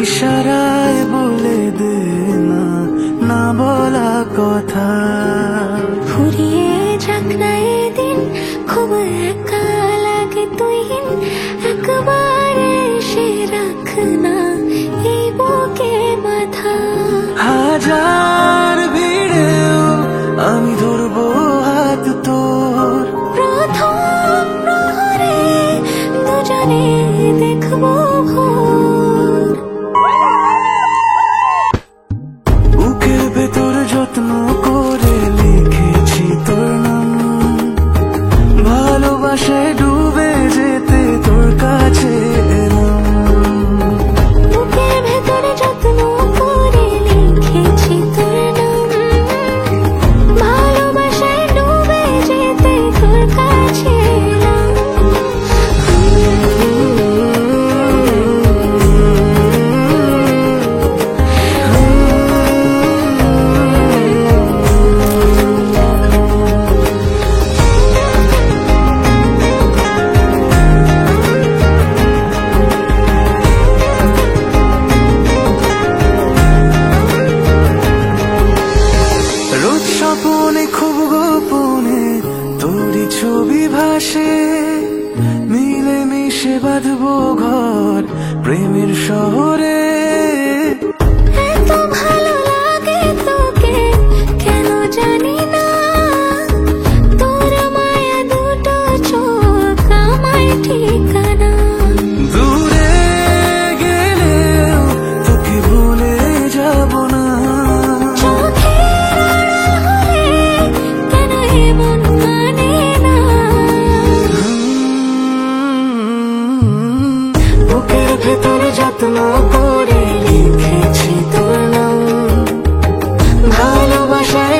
ইশারায় বলে দে না, না বলা কথা। ফুরিয়ে যাক না এদিন, খুব একা লাগে তুই একবার এসে রাখ না এই বুকে মাথা। হাজার ভিড়েও আমি ধরবো হাত তোর, প্রথম প্রহরে দুজনে দেখবো ভোর। বুকের ভেতর যত্ন করে লিখেছি তোর নাম, ভালোবাসায় ডুবে যেতে তোর কাছে এলাম। বুকের ভেতরে যত্ন করে লিখেছি তোর নাম, ভালোবাসায় ডুবে যেতে তোর কাছে এলাম। রোজ স্বপনে খুব গোপনে তোরই ছবি ভাসে, মিলে মিশে বাঁধবো ঘর প্রেমের শহরে। এত ভালো লাগে তোকে কেন জানি না, তোর মায়া দুটো চোখ আমায় ঠিকানা। দূরে গেলেও তোকে ভুলে যাব না, চোখের আড়াল হলে কেন এমন মানে না। বুকের ভেতরে যত্ন করে লিখেছি তোর নাম, ভালোবাসায়